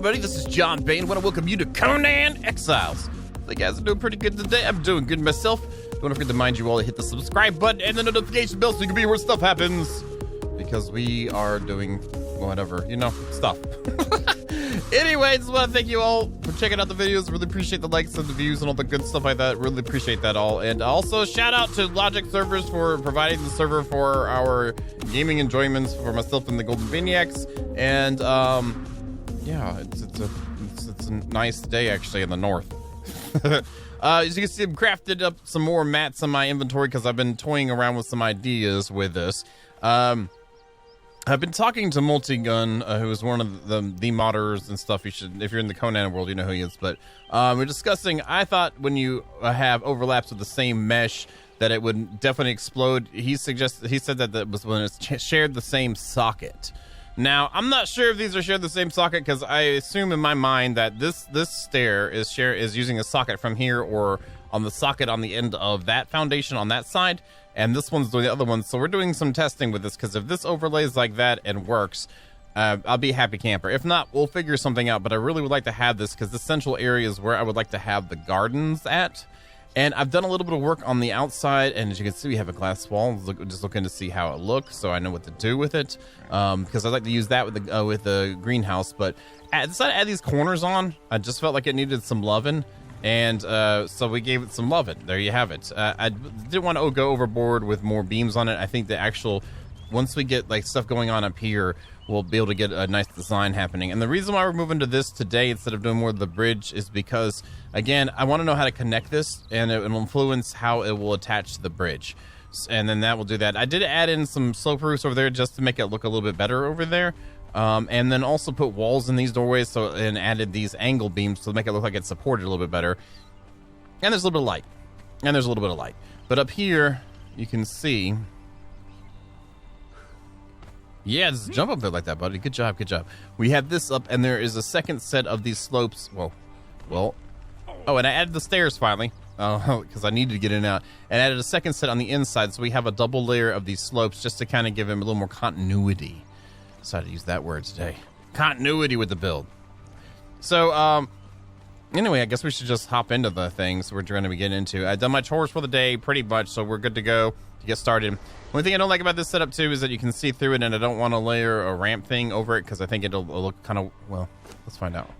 everybody, this is John Bain. I want to welcome you to Conan Exiles. The guys are doing pretty good today. I'm doing good myself. Don't forget to remind you all to hit the subscribe button and the notification bell so you can be where stuff happens. Because we are doing whatever, you know, stuff. Anyway, just want to thank you all for checking out the videos. Really appreciate the likes and the views and all the good stuff like that. Really appreciate that all. And also shout out to Logic Servers for providing the server for our gaming enjoyments for myself and the Golden Maniacs. And yeah, it's a nice day actually in the north. As you can see, I've crafted up some more mats in my inventory because I've been toying around with some ideas with this. I've been talking to Multigun, who is one of the modders and stuff. You should, if you're in the Conan world, you know who he is. But we're discussing. I thought when you have overlaps with the same mesh, that it would definitely explode. He said that was when it's shared the same socket. Now I'm not sure if these are shared the same socket because I assume in my mind that this stair is using a socket from here or on the socket on the end of that foundation on that side. And this one's doing the other one. So we're doing some testing with this because if this overlays like that and works, I'll be a happy camper. If not, we'll figure something out. But I really would like to have this because the central area is where I would like to have the gardens at. And I've done a little bit of work on the outside. And as you can see, we have a glass wall. Just looking to see how it looks so I know what to do with it. Because I'd like to use that with the greenhouse. But decided to add these corners on. I just felt like it needed some loving. And so we gave it some loving. There you have it. I didn't want to go overboard with more beams on it. I think the actual, once we get like stuff going on up here, we'll be able to get a nice design happening. And the reason why we're moving to this today instead of doing more of the bridge is because, again, I want to know how to connect this, and it will influence how it will attach to the bridge. And then that will do that. I did add in some slope roofs over there just to make it look a little bit better over there. And then also put walls in these doorways and added these angle beams to make it look like it's supported a little bit better. And there's a little bit of light. And there's a little bit of light. But up here, you can see... Yeah, just jump up there like that, buddy. Good job, good job. We have this up, and there is a second set of these slopes. Well... Oh, and I added the stairs finally. Because I needed to get in and out. And added a second set on the inside, so we have a double layer of these slopes just to kind of give them a little more continuity. Decided to use that word today. Continuity with the build. So, anyway, I guess we should just hop into the things we're trying to get into. I've done my chores for the day, pretty much, so we're good to go to get started. One thing I don't like about this setup, too, is that you can see through it, and I don't want to layer a ramp thing over it, because I think it'll look kind of, well, let's find out.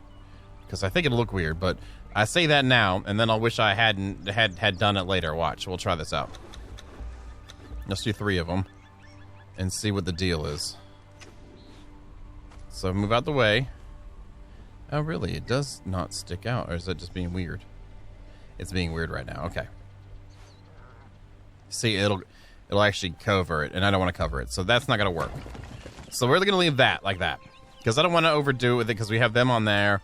Because I think it'll look weird, but I say that now, and then I'll wish I had done it later. Watch, we'll try this out. Let's do 3 of them, and see what the deal is. So move out the way. Oh, really? It does not stick out, or is that just being weird? It's being weird right now. Okay. See, it'll actually cover it, and I don't want to cover it, so that's not going to work. So we're going to leave that like that, because I don't want to overdo it with it, because we have them on there.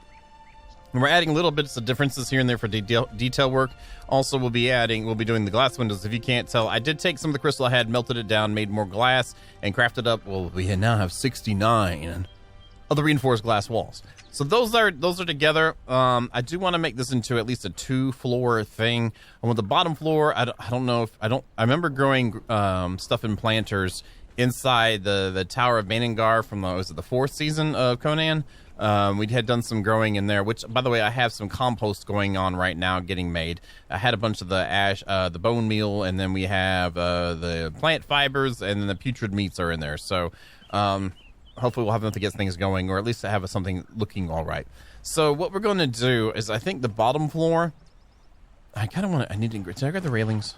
And we're adding little bits of differences here and there for detail work. Also, we'll be doing the glass windows. If you can't tell, I did take some of the crystal I had, melted it down, made more glass, and crafted up. Well, we now have 69 of the reinforced glass walls. So those are together. I do want to make this into at least a 2-floor thing. And with the bottom floor, I don't know if I remember growing stuff in planters inside the Tower of Banengar from the 4th season of Conan. We had done some growing in there, which, by the way, I have some compost going on right now getting made. I had a bunch of the ash, the bone meal, and then we have the plant fibers, and then the putrid meats are in there. So hopefully we'll have enough to get things going, or at least to have something looking all right. So what we're going to do is, I think the bottom floor, I kind of want to, did I grab the railings?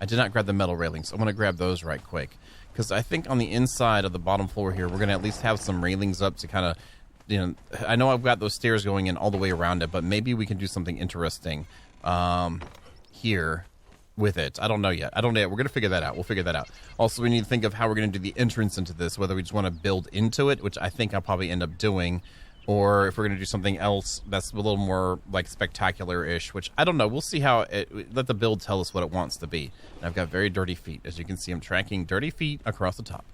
I did not grab the metal railings. I want to grab those right quick. Because I think on the inside of the bottom floor here, we're going to at least have some railings up to kind of, you know, I know I've got those stairs going in all the way around it, but maybe we can do something interesting here with it. I don't know yet. We're going to figure that out. We'll figure that out. Also, we need to think of how we're going to do the entrance into this, whether we just want to build into it, which I think I'll probably end up doing, or if we're going to do something else that's a little more like spectacular-ish, which I don't know. We'll see how let the build tell us what it wants to be. And I've got very dirty feet. As you can see, I'm tracking dirty feet across the top.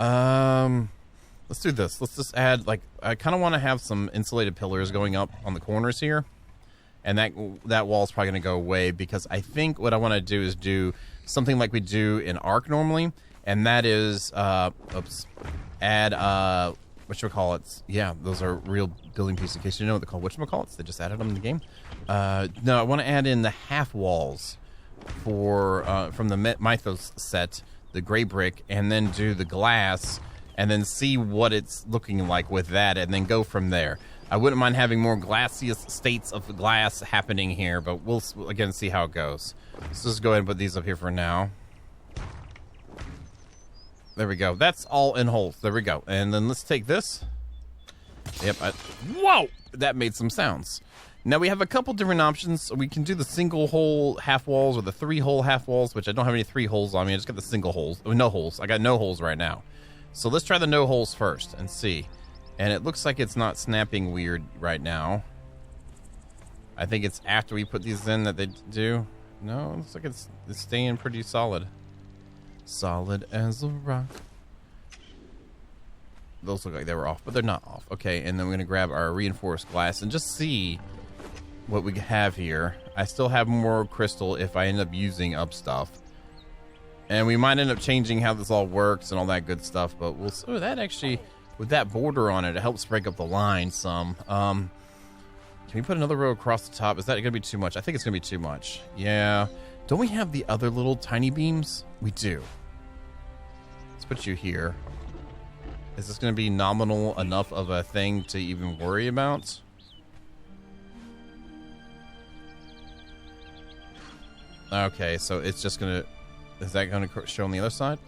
Let's do this. Let's just add, like, I kind of want to have some insulated pillars going up on the corners here. And that wall is probably going to go away, because I think what I want to do is do something like we do in Ark normally, and that is, add whatchamacallits. Yeah, those are real building pieces. In case you know what they're called, whatchamacallits. They just added them in the game. No, I want to add in the half walls for from the Mythos set, the gray brick, and then do the glass, and then see what it's looking like with that, and then go from there. I wouldn't mind having more glassiest states of glass happening here, but we'll again see how it goes. Let's just go ahead and put these up here for now. There we go. That's all in holes. There we go. And then let's take this. Yep. Whoa! That made some sounds. Now we have a couple different options. We can do the single hole half walls or the 3-hole half walls, which I don't have any 3 holes on me. I just got the single holes. Oh, no holes. I got no holes right now. So let's try the no holes first and see. And it looks like it's not snapping weird right now. I think it's after we put these in that they do. No, it looks like it's staying pretty solid. Solid as a rock. Those look like they were off, but they're not off. Okay, and then we're going to grab our reinforced glass and just see what we have here. I still have more crystal if I end up using up stuff. And we might end up changing how this all works and all that good stuff, but we'll... Oh, that actually... With that border on it, it helps break up the line some. Can we put another row across the top? Is that going to be too much? I think it's going to be too much. Yeah. Don't we have the other little tiny beams? We do. Let's put you here. Is this going to be nominal enough of a thing to even worry about? Okay, so it's just going to... Is that going to show on the other side?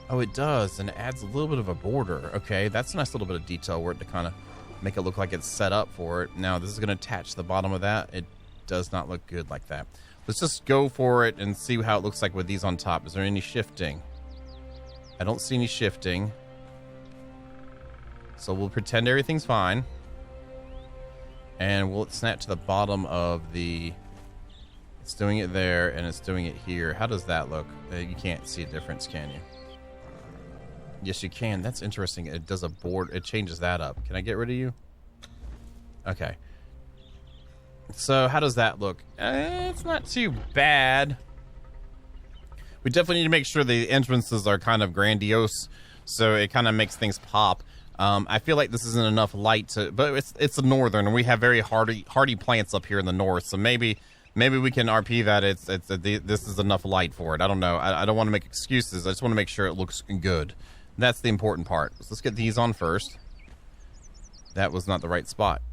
Oh, it does, and it adds a little bit of a border. Okay, that's a nice little bit of detail work to kind of make it look like it's set up for it. Now, this is going to attach the bottom of that. It does not look good like that. Let's just go for it and see how it looks like with these on top. Is there any shifting? I don't see any shifting. So we'll pretend everything's fine. And we'll snap to the bottom of the... It's doing it there, and it's doing it here. How does that look? You can't see a difference, can you? Yes, you can. That's interesting. It does a board. It changes that up. Can I get rid of you? Okay. So how does that look? It's not too bad. We definitely need to make sure the entrances are kind of grandiose, so it kind of makes things pop. I feel like this isn't enough light to, but it's the northern, and we have very hardy plants up here in the north. So maybe we can RP that this is enough light for it. I don't know. I don't want to make excuses. I just want to make sure it looks good. That's the important part. So let's get these on first. That was not the right spot.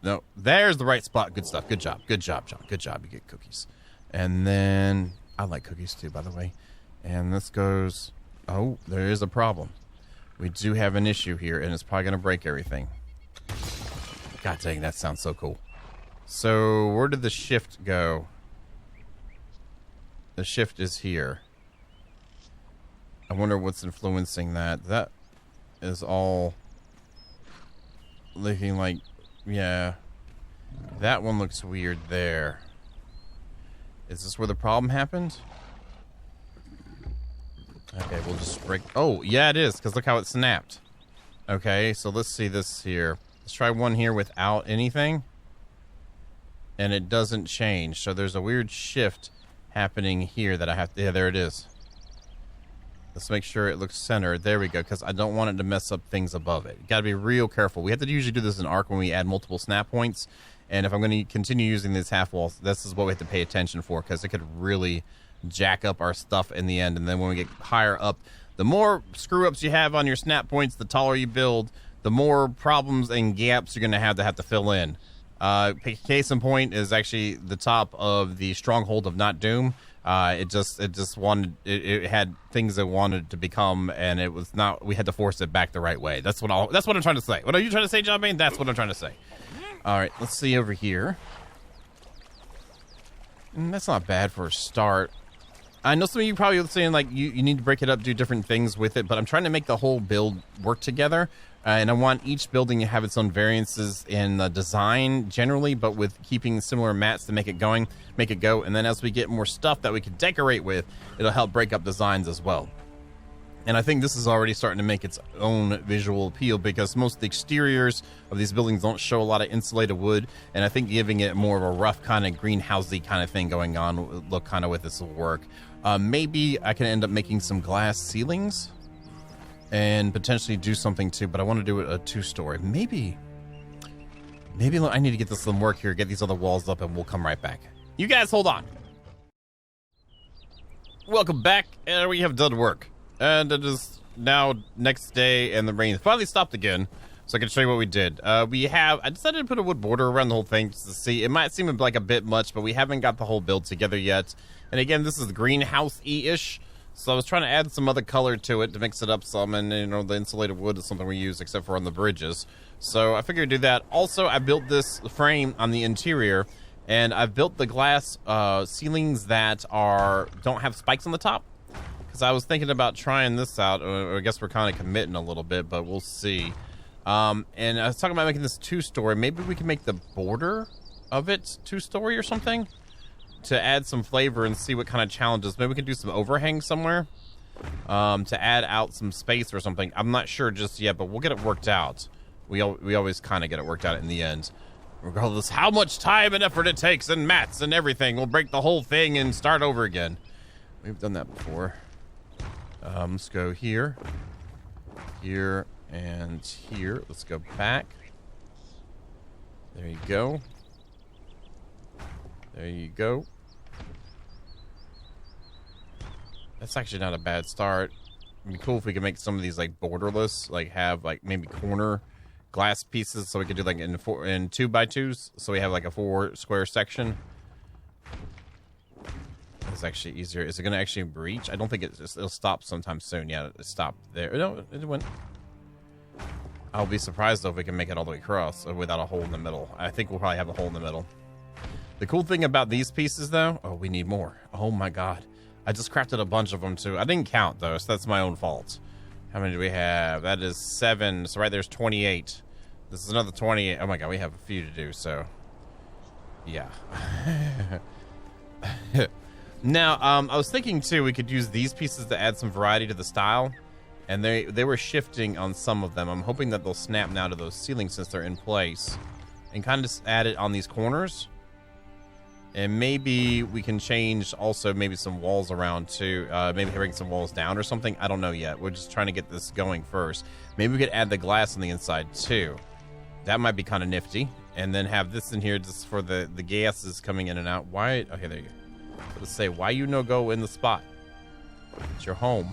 No, there's the right spot. Good stuff. Good job. Good job, John. Good job. You get cookies. And then, I like cookies too, by the way. And this goes, oh, there is a problem. We do have an issue here, and it's probably going to break everything. God dang, that sounds so cool. So, where did the shift go? The shift is here. I wonder what's influencing that. That is all looking like, yeah. That one looks weird there. Is this where the problem happened? Okay, we'll just break. Oh, yeah, it is, because look how it snapped. Okay, so let's see this here. Let's try one here without anything. And it doesn't change. So there's a weird shift happening here that I have to... Yeah, there it is. Let's make sure it looks centered. There we go, because I don't want it to mess up things above it. You got to be real careful. We have to usually do this in Arc when we add multiple snap points. And if I'm going to continue using these half walls, this is what we have to pay attention for, because it could really jack up our stuff in the end. And then when we get higher up, the more screw-ups you have on your snap points, the taller you build, the more problems and gaps you're going to have to fill in. Case in point is actually the top of the Stronghold of Not Doom. It had things it wanted to become, and it was not. We had to force it back the right way. That's what I'm trying to say. What are you trying to say, John Bain? That's what I'm trying to say. All right, let's see over here. That's not bad for a start. I know some of you probably are saying like you need to break it up, do different things with it, but I'm trying to make the whole build work together. And I want each building to have its own variances in the design generally, but with keeping similar mats to make it go. And then as we get more stuff that we can decorate with, it'll help break up designs as well. And I think this is already starting to make its own visual appeal, because most of the exteriors of these buildings don't show a lot of insulated wood. And I think giving it more of a rough kind of greenhousey kind of thing going on, look kind of with this will work. Maybe I can end up making some glass ceilings. and potentially do something too, but I want to do a 2-story. Maybe I need to get this some work here, get these other walls up, and we'll come right back. You guys hold on. Welcome back, and we have done work. And it is now next day, and the rain finally stopped again, so I can show you what we did. I decided to put a wood border around the whole thing just to see. It might seem like a bit much, but we haven't got the whole build together yet. And again, this is the greenhouse-y-ish, so I was trying to add some other color to it to mix it up some, and you know, the insulated wood is something we use except for on the bridges. So I figured I'd do that. Also, I built this frame on the interior, and I've built the glass ceilings that don't have spikes on the top. Because I was thinking about trying this out. I guess we're kind of committing a little bit, but we'll see. And I was talking about making this 2-story. Maybe we can make the border of it 2-story or something to add some flavor and see what kind of challenges. Maybe we can do some overhang somewhere to add out some space or something. I'm not sure just yet, but we'll get it worked out. We always kind of get it worked out in the end. Regardless how much time and effort it takes and mats and everything, we'll break the whole thing and start over again. We've done that before. Let's go here, here, and here. Let's go back. There you go. There you go. That's actually not a bad start. It'd be cool if we could make some of these like borderless, like have like maybe corner glass pieces, so we could do like in 2x2s, so we have like a 4-square section. It's actually easier. Is it going to actually breach? I don't think it'll stop sometime soon. Yeah, it stopped there. No, it went. I'll be surprised though if we can make it all the way across without a hole in the middle. I think we'll probably have a hole in the middle. The cool thing about these pieces though, oh, we need more. Oh my god. I just crafted a bunch of them too. I didn't count though, so that's my own fault. How many do we have? That is 7. So right there's 28. This is another 28. Oh my god, we have a few to do, so yeah. Now, I was thinking too, we could use these pieces to add some variety to the style, and they were shifting on some of them. I'm hoping that they'll snap now to those ceilings since they're in place, and kind of just add it on these corners. And maybe we can change also maybe some walls around too. Maybe bring some walls down or something. I don't know yet. We're just trying to get this going first. Maybe we could add the glass on the inside too. That might be kind of nifty. And then have this in here just for the gases coming in and out. Why? Okay, there you go. Let's say, why you no go in the spot? It's your home.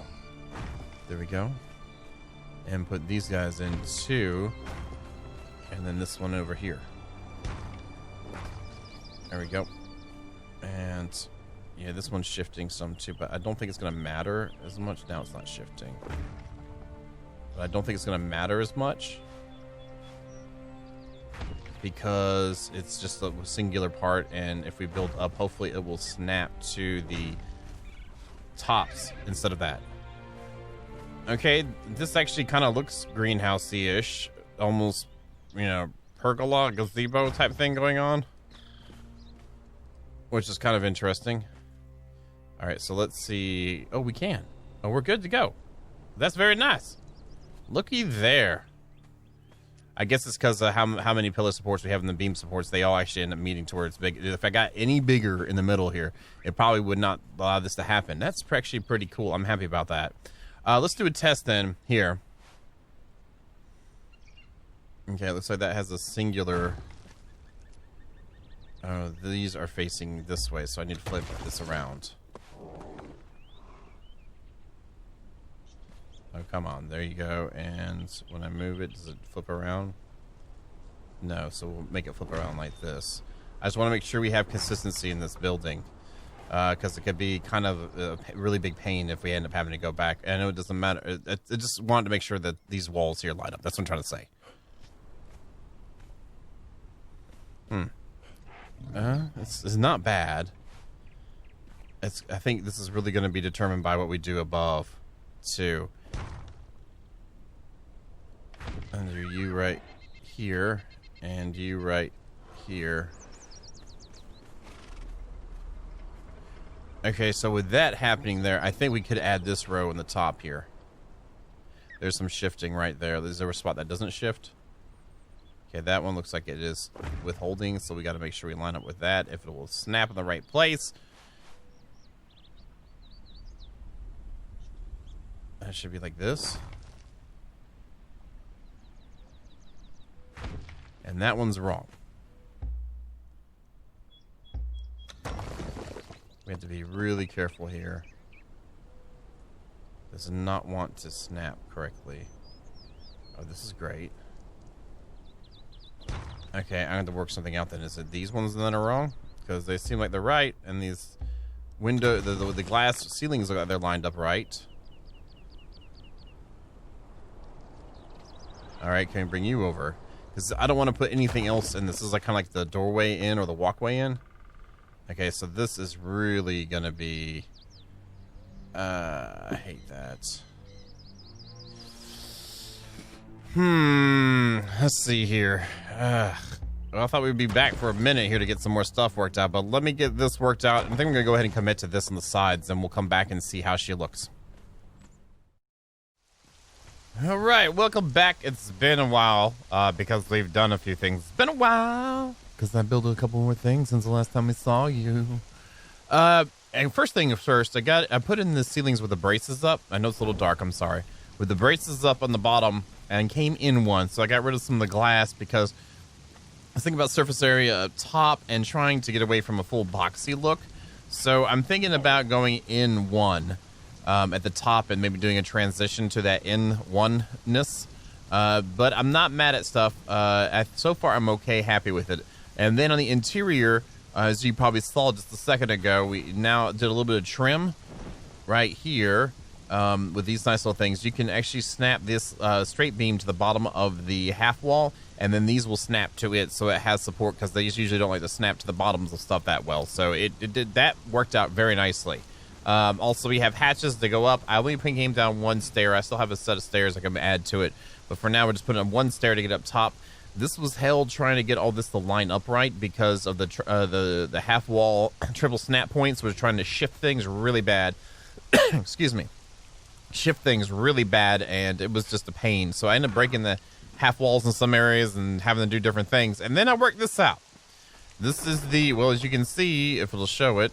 There we go. And put these guys in too. And then this one over here. There we go. And yeah, this one's shifting some too, but I don't think it's going to matter as much. Now it's not shifting. But I don't think it's going to matter as much, because it's just a singular part, and if we build up, hopefully it will snap to the tops instead of that. Okay, this actually kind of looks greenhousey-ish, almost, you know, pergola, gazebo type thing going on, which is kind of interesting. All right, so let's see. Oh, we can. Oh, we're good to go. That's very nice. Looky there. I guess it's because of how many pillar supports we have in the beam supports. They all actually end up meeting to where it's big. If I got any bigger in the middle here, it probably would not allow this to happen. That's actually pretty cool. I'm happy about that. Let's do a test then here. Okay, looks like that has a singular. Oh, these are facing this way, so I need to flip this around. Oh, come on. There you go. And when I move it, does it flip around? No, so we'll make it flip around like this. I just want to make sure we have consistency in this building, because it could be kind of a really big pain if we end up having to go back. I know it doesn't matter. I just wanted to make sure that these walls here line up. That's what I'm trying to say. It's not bad. I think this is really going to be determined by what we do above, too. And you right here, and you right here. Okay, so with that happening there, I think we could add this row in the top here. There's some shifting right there. Is there a spot that doesn't shift? Okay, that one looks like it is withholding, so we got to make sure we line up with that. If it will snap in the right place. That should be like this. And that one's wrong. We have to be really careful here. Does not want to snap correctly. Oh, this is great. Okay, I have to work something out then. Is it these ones that are wrong? Because they seem like they're right, and these window, the glass ceilings look like they're lined up right. Alright, can I bring you over? Because I don't want to put anything else in. This is like kind of like the doorway in or the walkway in. Okay, so this is really gonna be... I hate that. Let's see here. Well, I thought we'd be back for a minute here to get some more stuff worked out, but let me get this worked out. I think I'm gonna go ahead and commit to this on the sides, and we'll come back and see how she looks. All right, welcome back. It's been a while because we've done a few things. It's been a while because I built a couple more things since the last time we saw you. And first thing first, I put in the ceilings with the braces up. I know it's a little dark, I'm sorry. With the braces up on the bottom and came in one. So I got rid of some of the glass because I was thinking about surface area up top and trying to get away from a full boxy look. So I'm thinking about going in one at the top and maybe doing a transition to that in one-ness. But I'm not mad at stuff. So far, I'm okay, happy with it. And then on the interior, as you probably saw just a second ago, we now did a little bit of trim right here with these nice little things. You can actually snap this straight beam to the bottom of the half wall, and then these will snap to it so it has support because they usually don't like to snap to the bottoms of stuff that well. So it did that worked out very nicely. Also, we have hatches to go up. I only came down one stair. I still have a set of stairs I can add to it, but for now we're just putting on one stair to get up top. This was hell trying to get all this to line up right because of the half wall triple snap points was trying to shift things really bad. Excuse me. Shift things really bad, and it was just a pain. So I ended up breaking the half walls in some areas and having to do different things. And then I worked this out. This is the, well, as you can see, if it'll show it,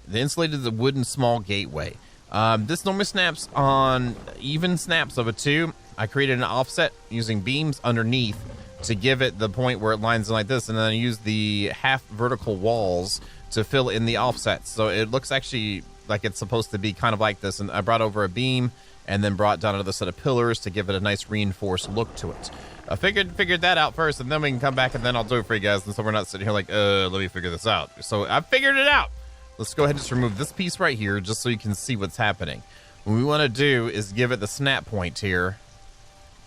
the insulated the wooden small gateway. This normally snaps on even snaps of a 2. I created an offset using beams underneath to give it the point where it lines in like this, and then I used the half vertical walls to fill in the offsets. So it looks actually like it's supposed to be kind of like this, and I brought over a beam and then brought down another set of pillars to give it a nice reinforced look to it. I figured that out first, and then we can come back and then I'll do it for you guys, and so we're not sitting here like, let me figure this out. So I figured it out. Let's go ahead and just remove this piece right here just so you can see what's happening. What we want to do is give it the snap point here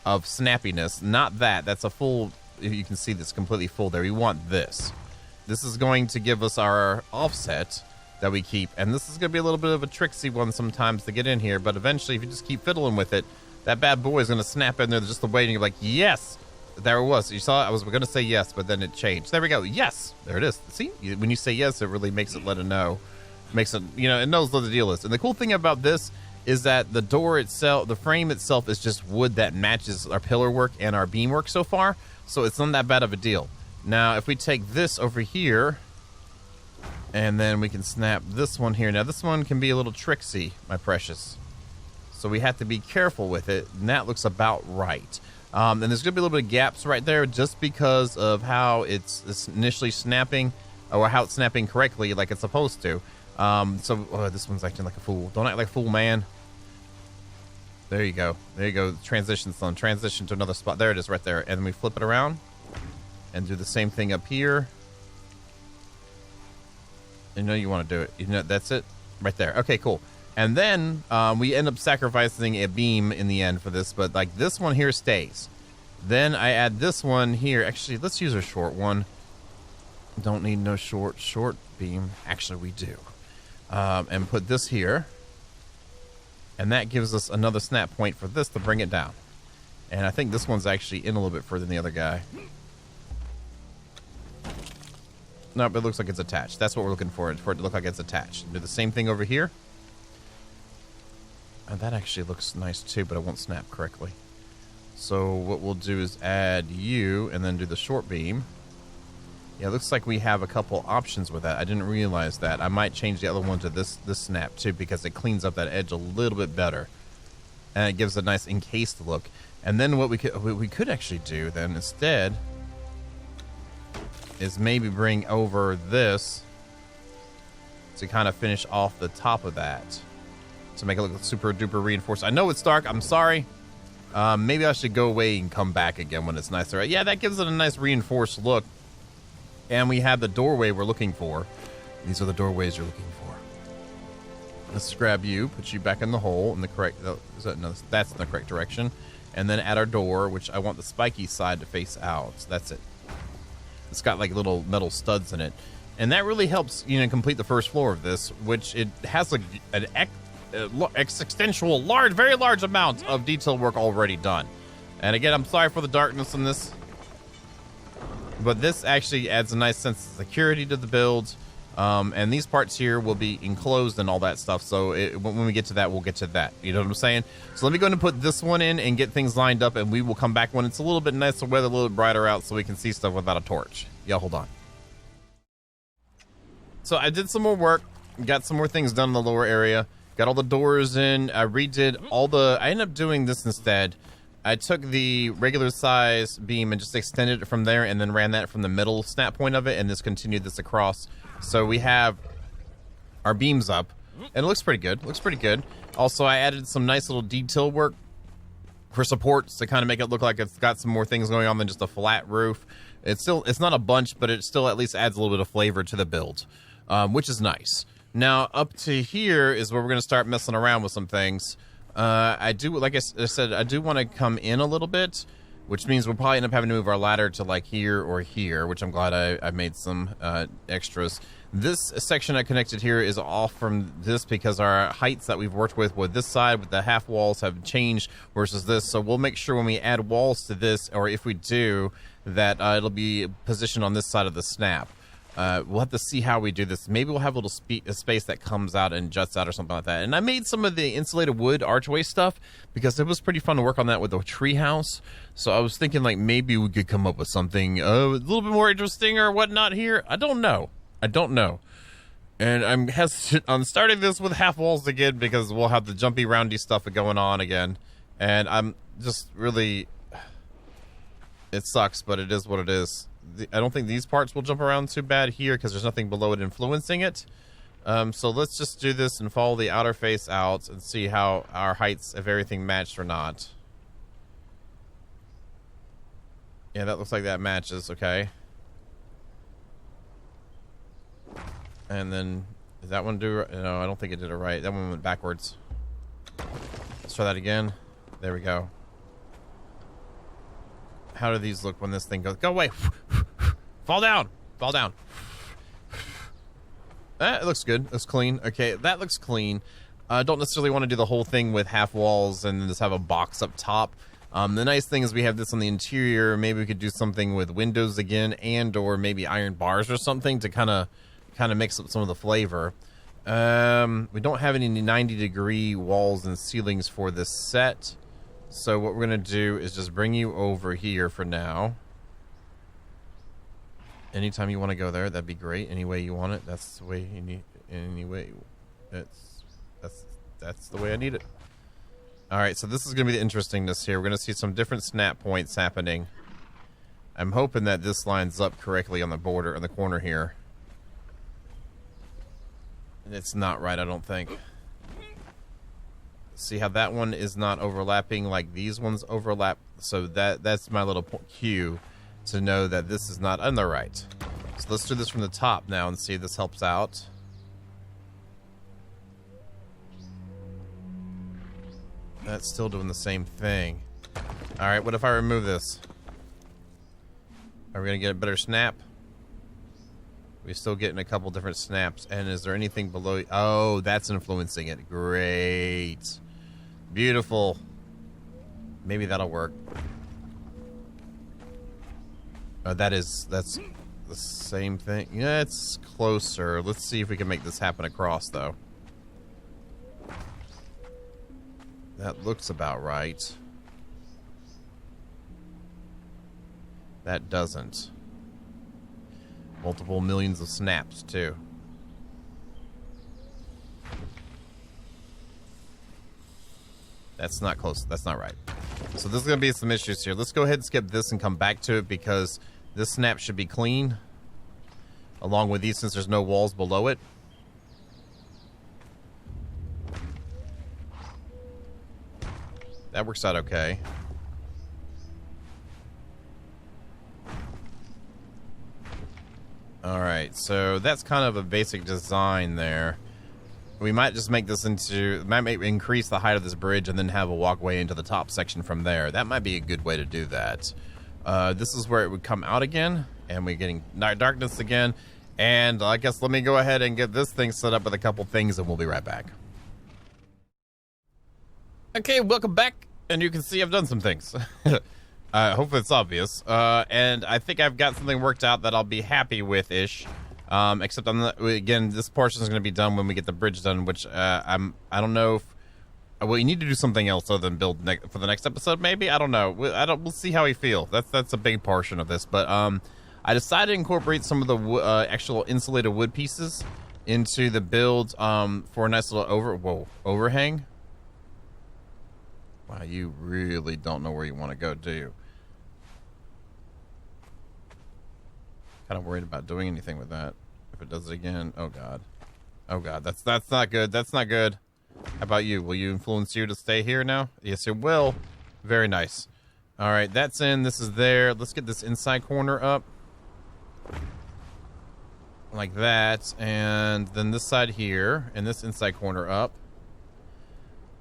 of snappiness. Not that. That's a full, you can see that's completely full there. We want this. This is going to give us our offset that we keep. And this is going to be a little bit of a tricksy one sometimes to get in here. But eventually, if you just keep fiddling with it, that bad boy is going to snap in there just the way, and you're like, yes! There it was. You saw it? I was going to say yes, but then it changed. There we go. Yes! There it is. See? When you say yes, it really makes it let it know. Makes it, you know, it knows what the deal is. And the cool thing about this is that the door itself, the frame itself is just wood that matches our pillar work and our beam work so far. So it's not that bad of a deal. Now, if we take this over here, and then we can snap this one here. Now, this one can be a little tricksy, my precious. So we have to be careful with it, and that looks about right. And there's going to be a little bit of gaps right there just because of how it's initially snapping, or how it's snapping correctly like it's supposed to. This one's acting like a fool. Don't act like a fool, man. There you go. There you go. Transition, son. Transition to another spot. There it is right there. And then we flip it around and do the same thing up here. You know you want to do it. You know, that's it. Right there. Okay, cool. And then we end up sacrificing a beam in the end for this, but like this one here stays. Then I add this one here. Actually, let's use a short one. Don't need no short beam. Actually, we do. And put this here. And that gives us another snap point for this to bring it down. And I think this one's actually in a little bit further than the other guy. Nope, it looks like it's attached. That's what we're looking for it to look like it's attached. Do the same thing over here. And that actually looks nice too, but it won't snap correctly. So what we'll do is add you and then do the short beam. Yeah, it looks like we have a couple options with that. I didn't realize that. I might change the other one to this snap too, because it cleans up that edge a little bit better. And it gives a nice encased look. And then what we could actually do then instead is maybe bring over this to kind of finish off the top of that to make it look super duper reinforced. I know it's dark. I'm sorry. Maybe I should go away and come back again when it's nicer. Yeah, that gives it a nice reinforced look. And we have the doorway we're looking for. These are the doorways you're looking for. Let's grab you, put you back in the hole in the correct. No, that's in the correct direction. And then at our door, which I want the spiky side to face out. So that's it. It's got like little metal studs in it, and that really helps, you know, complete the first floor of this, which it has like an existential, very large amount of detail work already done. And again, I'm sorry for the darkness in this, but this actually adds a nice sense of security to the build. And these parts here will be enclosed and all that stuff. So when we get to that, we'll get to that. You know what I'm saying? So let me go ahead and put this one in and get things lined up, and we will come back when it's a little bit nicer weather, a little bit brighter out, so we can see stuff without a torch. Y'all hold on. So I did some more work, got some more things done in the lower area, got all the doors in. I redid I ended up doing this instead. I took the regular size beam and just extended it from there, and then ran that from the middle snap point of it, and just continued this across. So we have our beams up, and it looks pretty good. Looks pretty good. Also, I added some nice little detail work for supports to kind of make it look like it's got some more things going on than just a flat roof. It's not a bunch, but it still at least adds a little bit of flavor to the build, which is nice. Now, up to here is where we're going to start messing around with some things. I do, like I said, I do want to come in a little bit, which means we'll probably end up having to move our ladder to like here or here, which I'm glad I made some extras. This section I connected here is off from this because our heights that we've worked with this side with the half walls have changed versus this. So we'll make sure when we add walls to this, or if we do, that it'll be positioned on this side of the snap. We'll have to see how we do this. Maybe we'll have a little space that comes out and juts out or something like that. And I made some of the insulated wood archway stuff because it was pretty fun to work on that with the tree house. So I was thinking like maybe we could come up with something a little bit more interesting or whatnot here. I don't know. And I'm hesitant on starting this with half walls again because we'll have the jumpy roundy stuff going on again. And I'm just really... It sucks, but it is what it is. I don't think these parts will jump around too bad here because there's nothing below it influencing it. So let's just do this and follow the outer face out and see how our heights, if everything matched or not. Yeah, that looks like that matches, okay. And then, does that one do... No, I don't think it did it right. That one went backwards. Let's try that again. There we go. How do these look when this thing goes? Go away! Fall down! Fall down! It looks good. Looks clean. Okay, that looks clean. I don't necessarily want to do the whole thing with half walls and just have a box up top. The nice thing is we have this on the interior. Maybe we could do something with windows again, and or maybe iron bars or something to kind of mix up some of the flavor. We don't have any 90-degree walls and ceilings for this set. So what we're going to do is just bring you over here for now. Anytime you want to go there, that'd be great. Any way you want it, that's the way you need. Anyway, that's the way I need it. All right, so this is going to be the interestingness here. We're going to see some different snap points happening. I'm hoping that this lines up correctly on the border, on the corner here. It's not right, I don't think. See how that one is not overlapping like these ones overlap. So that's my little cue to know that this is not on the right. So let's do this from the top now and see if this helps out. That's still doing the same thing. All right, what if I remove this? Are we gonna get a better snap? We're still getting a couple different snaps. And is there anything below? Oh, that's influencing it. Great. Beautiful. Maybe that'll work. That's the same thing. Yeah, it's closer. Let's see if we can make this happen across, though. That looks about right. That doesn't. Multiple millions of snaps, too. That's not close. That's not right. So there's going to be some issues here. Let's go ahead and skip this and come back to it because this snap should be clean. along with these since there's no walls below it. That works out okay. Alright, so that's kind of a basic design there. We might just make this into, might increase the height of this bridge and then have a walkway into the top section from there. That might be a good way to do that. This is where it would come out again, and we're getting darkness again. And I guess let me go ahead and get this thing set up with a couple things, and we'll be right back. Okay, welcome back, and you can see I've done some things. Hopefully it's obvious. And I think I've got something worked out that I'll be happy with-ish. Except I'm not, again, this portion is going to be done when we get the bridge done, which I don't know if, well, you need to do something else other than build for the next episode, maybe? I don't know. We'll see how we feel. That's a big portion of this, but I decided to incorporate some of the actual insulated wood pieces into the build for a nice little overhang. Wow, you really don't know where you want to go, do you? Kind of worried about doing anything with that. If it does it again, oh god. Oh god, that's not good. That's not good. How about you? Will you influence you to stay here now? Yes, it will. Very nice. All right, that's in. This is there. Let's get this inside corner up. Like that. And then this side here. And this inside corner up.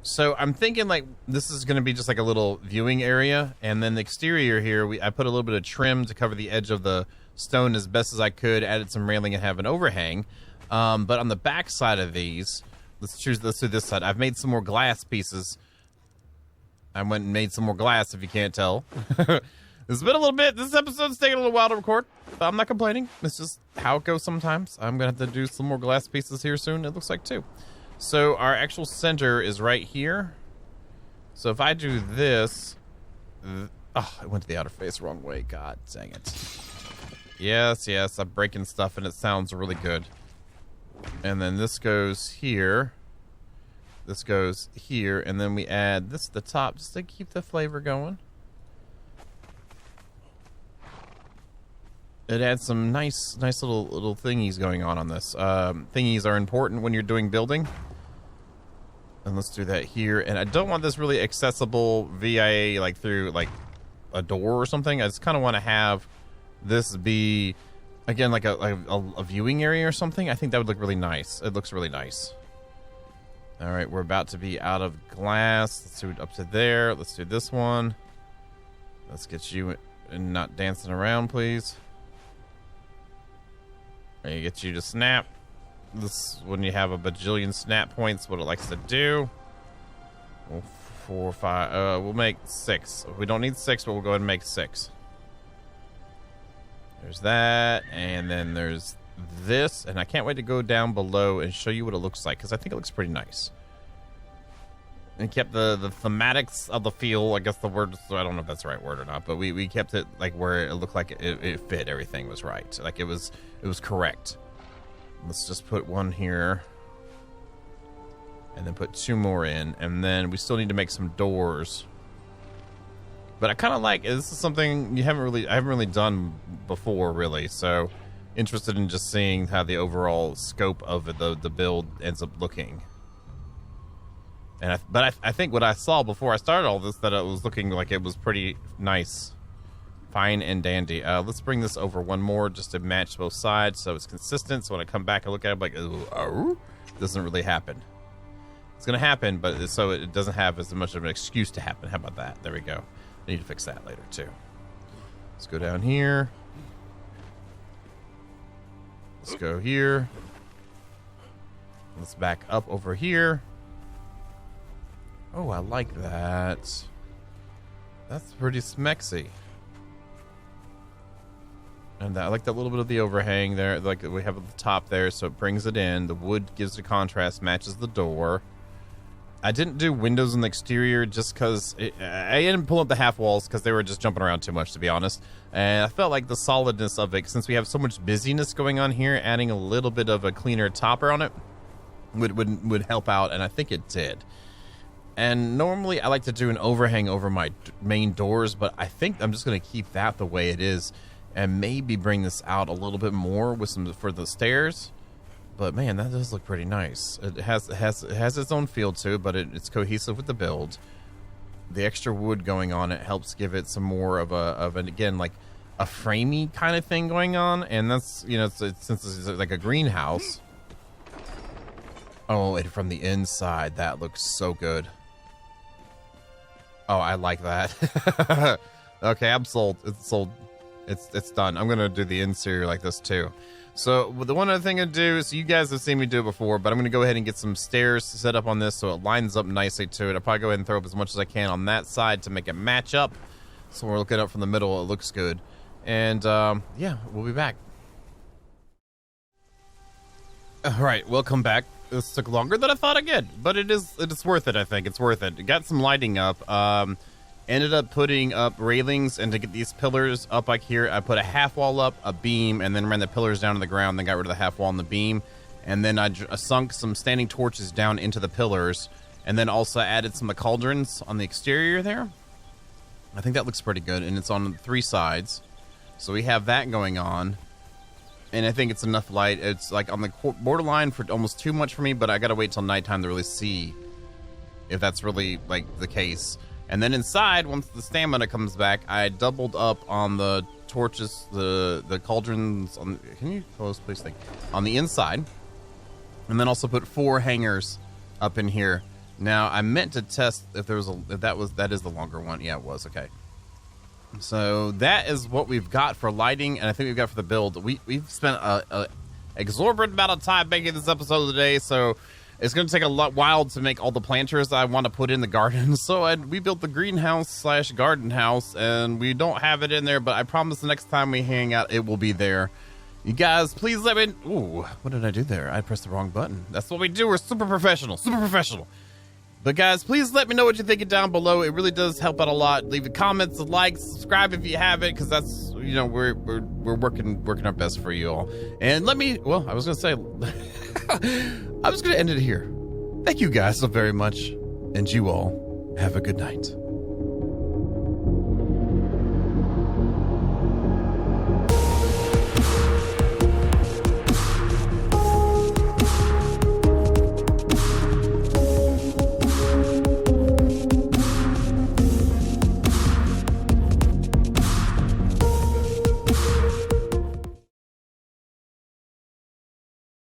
So I'm thinking like this is going to be just like a little viewing area. And then the exterior here, I put a little bit of trim to cover the edge of the stone as best as I could, added some railing and have an overhang. But on the back side of these, let's do this side. I've made some more glass pieces. I went and made some more glass, if you can't tell. It's been a little bit, this episode's taking a little while to record, but I'm not complaining. It's just how it goes sometimes. I'm gonna have to do some more glass pieces here soon, it looks like, too. So our actual center is right here. So if I do this, oh, I went to the outer face wrong way. God dang it. Yes, I'm breaking stuff and it sounds really good. And then this goes here. This goes here, and then we add this at the top just to keep the flavor going. It adds some nice little thingies going on this. Thingies are important when you're doing building. And let's do that here. And I don't want this really accessible via like through like a door or something. I just kind of want to have this be, again, like a viewing area or something. I think that would look really nice. It looks really nice. All right, we're about to be out of glass. Let's do it up to there. Let's do this one. Let's get you and not dancing around, please. And get you to snap. This, when you have a bajillion snap points, what it likes to do. Well, 4, 5. We'll make 6. We don't need 6, but we'll go ahead and make 6. There's that, and then there's this, and I can't wait to go down below and show you what it looks like, because I think it looks pretty nice. And kept the thematics of the feel, I guess the word, I don't know if that's the right word or not, but we kept it like where it looked like it fit, everything was right. Like it was correct. Let's just put one here. And then put 2 more in, and then we still need to make some doors. But I kind of like, this is something I haven't really done before, really. So, interested in just seeing how the overall scope of the build ends up looking. And I think what I saw before I started all this, that it was looking like it was pretty nice, fine and dandy. Let's bring this over one more just to match both sides, so it's consistent. So when I come back and look at it, I'm like, oh, doesn't really happen. It's gonna happen, but so it doesn't have as much of an excuse to happen. How about that? There we go. I need to fix that later too. Let's go down here. Let's go here. Let's back up over here. Oh, I like that. That's pretty smexy. And I like that little bit of the overhang there, like we have at the top there, so it brings it in. The wood gives the contrast, matches the door. I didn't do windows in the exterior just because I didn't pull up the half walls because they were just jumping around too much, to be honest. And I felt like the solidness of it, since we have so much busyness going on here, adding a little bit of a cleaner topper on it would help out, and I think it did. And normally I like to do an overhang over my main doors, but I think I'm just going to keep that the way it is. and maybe bring this out a little bit more with some for the stairs. But man, that does look pretty nice. It has its own feel to it, but it's cohesive with the build. The extra wood going on it helps give it some more of an again, like a framey kind of thing going on, and that's, you know, since it's like a greenhouse. Oh, and from the inside, that looks so good. Oh, I like that. Okay, I'm sold. It's sold. It's done. I'm gonna do the interior like this too. So the one other thing I do is, you guys have seen me do it before, but I'm gonna go ahead and get some stairs set up on this so it lines up nicely to it. I'll probably go ahead and throw up as much as I can on that side to make it match up. So we're looking up from the middle, it looks good. And yeah, we'll be back. All right, welcome back. This took longer than I thought it would, but it is worth it. I think it's worth it. It got some lighting up. Ended up putting up railings, and to get these pillars up like here, I put a half wall up, a beam, and then ran the pillars down to the ground, then got rid of the half wall and the beam. And then I sunk some standing torches down into the pillars, and then also added some of the cauldrons on the exterior there. I think that looks pretty good, and it's on 3 sides. So we have that going on. And I think it's enough light. It's like on the borderline for almost too much for me, but I gotta wait till nighttime to really see if that's really like the case. And then inside, once the stamina comes back, I doubled up on the torches, the cauldrons. Can you close, please? Think on the inside, and then also put 4 hangers up in here. Now I meant to test if there was that is the longer one. Yeah, it was. Okay. So that is what we've got for lighting, and I think we've got for the build. We've spent a exorbitant amount of time making this episode today, so it's going to take a while to make all the planters I want to put in the garden. So we built the greenhouse / garden house, and we don't have it in there, but I promise the next time we hang out, it will be there. You guys, please let me... Ooh, what did I do there? I pressed the wrong button. That's what we do. We're super professional. Super professional. But guys, please let me know what you're thinking down below. It really does help out a lot. Leave the comments, a like, subscribe if you haven't, because that's, you know, we're working our best for you all. And let me, well, I was gonna say, I was gonna end it here. Thank you guys so very much, and you all have a good night.